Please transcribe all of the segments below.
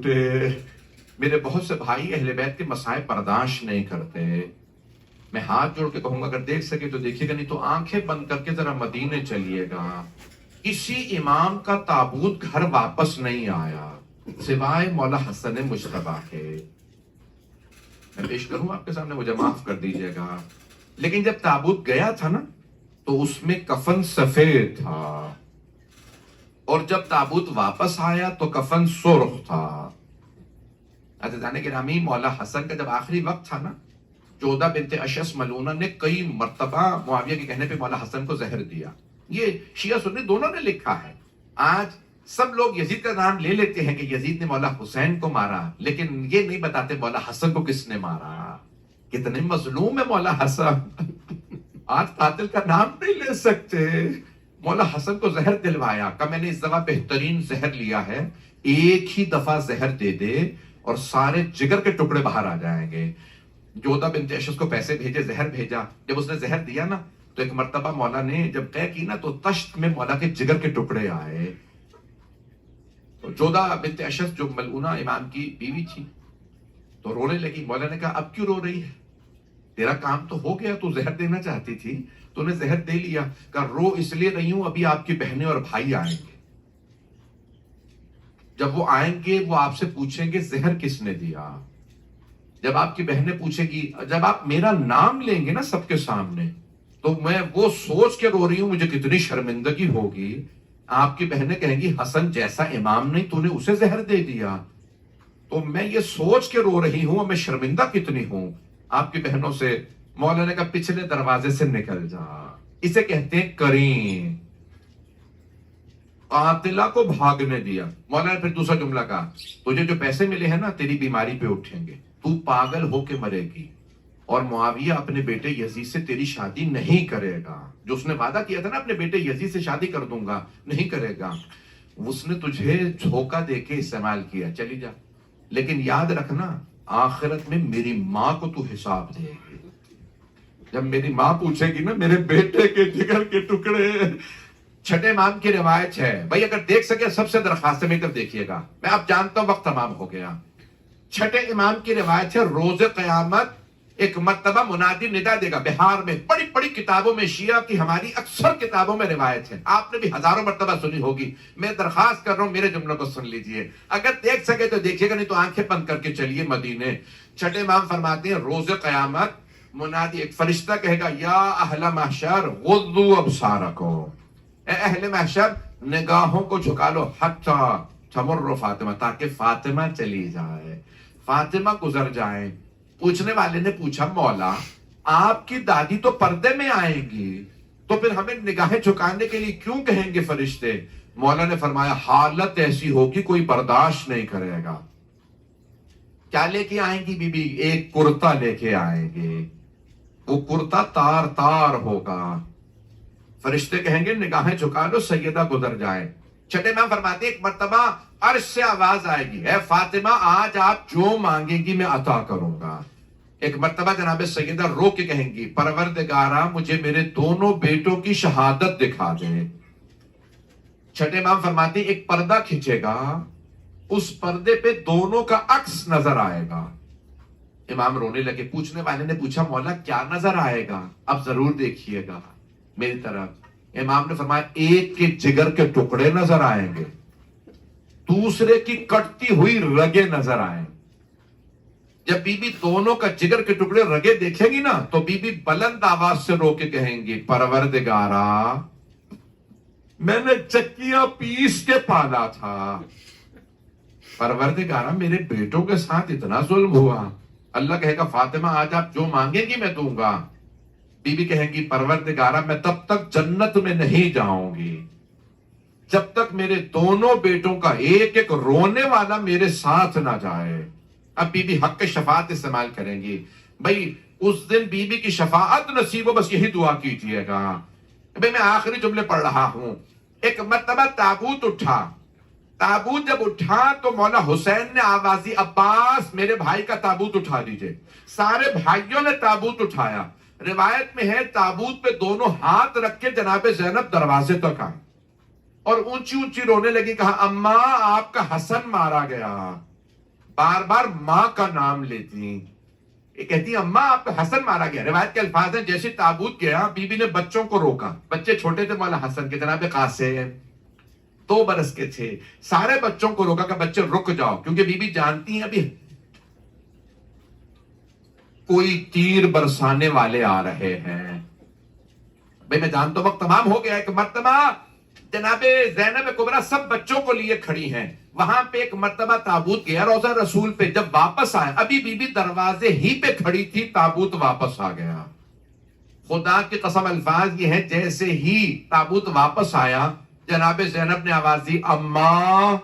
میرے بہت سے بھائی اہل بیت کے مسائل برداشت نہیں کرتے. میں ہاتھ جوڑ کے کہوں گا اگر دیکھ سکے تو دیکھیے گا, نہیں تو آنکھیں بند کر کے ذرا مدینے چلیے گا. کسی امام کا تابوت گھر واپس نہیں آیا سوائے مولا حسن مجتبیٰ کے. میں پیش کروں آپ کے سامنے, مجھے معاف کر دیجئے گا, لیکن جب تابوت گیا تھا نا تو اس میں کفن سفید تھا, اور جب تابوت واپس آیا تو کفن سرخ تھا. عزیزان گرامی, مولا حسن کا جب آخری وقت تھا نا, جودہ بنت اشعث ملعونہ نے کئی مرتبہ معاویہ کے کہنے پہ مولا حسن کو زہر دیا. یہ شیعہ سنی دونوں نے لکھا ہے. آج سب لوگ یزید کا نام لے لیتے ہیں کہ یزید نے مولا حسین کو مارا, لیکن یہ نہیں بتاتے مولا حسن کو کس نے مارا. کتنے مظلوم ہے مولا حسن. آج قاتل کا نام نہیں لے سکتے. مولا حسن کو زہر دلوایا, کہ میں نے اس دفعہ بہترین زہر لیا ہے, ایک ہی دفعہ زہر دے دے اور سارے جگر کے ٹکڑے باہر آ جائیں گے. جودہ بنت اشعث کو پیسے بھیجے, زہر بھیجا. جب اس نے زہر دیا نا تو ایک مرتبہ مولا نے جب طے کی نا تو تشت میں مولا کے جگر کے ٹکڑے آئے. تو جودہ بنت اشعث جو ملعونہ امام کی بیوی تھی تو رونے لگی. مولا نے کہا اب کیوں رو رہی ہے, تیرا کام تو ہو گیا, تو زہر دینا چاہتی تھی تو نے زہر دے لیا. کہ رو اس لیے رہی ہوں, ابھی آپ کی بہنیں اور بھائی آئیں گے. جب وہ آئیں گے وہ آپ سے پوچھیں گے زہر کس نے دیا. جب آپ کی بہنیں پوچھیں گی, جب آپ میرا نام لیں گے نا سب کے سامنے, تو میں وہ سوچ کے رو رہی ہوں مجھے کتنی شرمندگی ہوگی. آپ کی بہنیں کہیں گی حسن جیسا امام نہیں تو نے اسے زہر دے دیا. تو میں یہ سوچ کے رو رہی ہوں, میں شرمندہ کتنی ہوں. آپ کی بہنوں سے مولا نے کہا پچھلے دروازے سے نکل جا. اسے کہتے ہیں کریم. قاتلہ کو بھاگنے دیا. مولا نے پھر دوسرا جملہ کہا تجھے جو پیسے ملے ہیں نا تیری بیماری پہ اٹھیں گے, تو پاگل ہو کے مرے گی, اور معاویہ اپنے بیٹے یزید سے تیری شادی نہیں کرے گا. جو اس نے وعدہ کیا تھا نا اپنے بیٹے یزید سے شادی کر دوں گا, نہیں کرے گا. اس نے تجھے دھوکہ دے کے استعمال کیا, چلی جا, لیکن یاد رکھنا آخرت میں میری ماں کو تو حساب دے گی. جب میری ماں پوچھے گی نا میرے بیٹے کے جگر کے ٹکڑے. چھٹے امام کی روایت ہے بھائی, اگر دیکھ سکے سب سے درخواست میں کر دیکھیے گا, میں اب جانتا ہوں وقت تمام ہو گیا. چھٹے امام کی روایت ہے روز قیامت ایک مرتبہ منادی ندا دے گا بہار میں. بڑی بڑی کتابوں میں, شیعہ کی ہماری اکثر کتابوں میں روایت ہے, آپ نے بھی ہزاروں مرتبہ سنی ہوگی. میں درخواست کر رہا ہوں میرے جملوں کو سن لیجئے, اگر دیکھ سکے تو دیکھیے گا, نہیں تو آنکھیں بند کر کے چلیے مدینے. چھٹے امام فرماتے ہیں روز قیامت منادی, ایک فرشتہ کہے گا یا اہل محشر غضوا ابصارکم, اے اہل محشر نگاہوں کو جھکا لو, حتی تمر فاطمہ, تاکہ فاطمہ چلی جائے, فاطمہ گزر جائیں. پوچھنے والے نے پوچھا مولا آپ کی دادی تو پردے میں آئیں گی, تو پھر ہمیں نگاہیں جھکانے کے لیے کیوں کہیں گے فرشتے؟ مولا نے فرمایا حالت ایسی ہوگی کوئی برداشت نہیں کرے گا. کیا لے کے آئیں گی بی بی؟ ایک کرتا لے کے آئیں گے, وہ کرتا تار تار ہوگا. فرشتے کہیں گے نگاہیں جھکا لو سیدہ گزر جائیں. چھٹے امام فرماتے ایک مرتبہ عرش سے آواز آئے گی, اے فاطمہ آج آپ جو مانگیں گی میں عطا کروں گا. ایک مرتبہ جناب سیدہ رو کے کہیں گی پروردگارا مجھے میرے دونوں بیٹوں کی شہادت دکھا دے. چھٹے امام فرماتے ایک پردہ کھینچے گا, اس پردے پہ دونوں کا عکس نظر آئے گا. امام رونے لگے. پوچھنے والے نے پوچھا مولا کیا نظر آئے گا؟ اب ضرور دیکھیے گا میری طرف. امام نے فرمایا ایک کے جگر کے ٹکڑے نظر آئیں گے, دوسرے کی کٹتی ہوئی رگیں نظر آئیں. جب بی بی دونوں کا جگر کے ٹکڑے رگیں دیکھیں گی نا تو بی بی بلند آواز سے رو کے کہیں گی پروردگارا میں نے چکیاں پیس کے پالا تھا, پروردگارا میرے بیٹوں کے ساتھ اتنا ظلم ہوا. اللہ کہے گا فاطمہ آج آپ جو مانگیں گی میں دوں گا. بی بی کہیں گی پروردگارا میں تب تک جنت میں نہیں جاؤں گی جب تک میرے دونوں بیٹوں کا ایک ایک رونے والا میرے ساتھ نہ جائے. اب بی بی حق کے شفاعت استعمال کریں گی. بھئی اس دن بی بی کی شفاعت نصیب ہو, بس یہی دعا کیجئے گا. بھئی میں آخری جملے پڑھ رہا ہوں. ایک مرتبہ تابوت اٹھا, تابوت جب اٹھا تو مولا حسین نے آوازی عباس میرے بھائی کا تابوت اٹھا دیجئے. سارے بھائیوں نے تابوت اٹھایا. روایت میں ہے تابوت پہ دونوں ہاتھ رکھ کے جناب زینب دروازے تک آئے اور اونچی اونچی رونے لگی. کہا اماں آپ کا حسن مارا گیا. بار بار ماں کا نام لیتی. یہ کہتی اماں آپ کو حسن مارا گیا. روایت کے الفاظ ہیں جیسے تابوت گیا بی بی نے بچوں کو روکا. بچے چھوٹے تھے مولا حسن کے. جناب قاسم 2 برس کے تھے. سارے بچوں کو روکا کہ بچے رک جاؤ, کیونکہ بی بی جانتی ہیں ابھی کوئی تیر برسانے والے آ رہے ہیں. بھئی میں جانتا ہوں وقت تمام ہو گیا. ایک مرتبہ جناب زینب کبریٰ سب بچوں کو لیے کھڑی ہیں. وہاں پہ ایک مرتبہ تابوت گیا روضہ رسول پہ. جب واپس آئے ابھی بی بی دروازے ہی پہ کھڑی تھی, تابوت واپس آ گیا. خدا کی قسم الفاظ یہ ہے جیسے ہی تابوت واپس آیا جناب زینب نے آواز دی اماں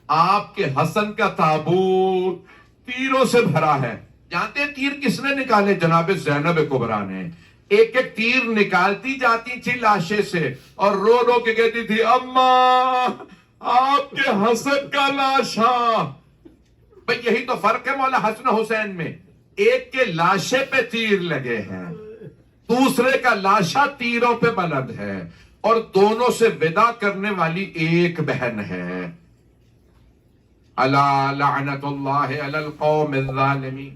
آپ کے حسن کا تابوت تیروں سے بھرا ہے. جانتے ہیں تیر کس نے نکالے؟ جناب زینب کبریٰ نے. ایک ایک تیر نکالتی جاتی تھی لاشے سے اور رو رو کے کہتی تھی اماں آپ کے حسن کا لاشا. بھئی یہی تو فرق ہے مولا حسن حسین میں. ایک کے لاشے پہ تیر لگے ہیں, دوسرے کا لاشا تیروں پہ بلند ہے, اور دونوں سے ودا کرنے والی ایک بہن ہے. الا لعنت اللہ علی القوم الظالمین.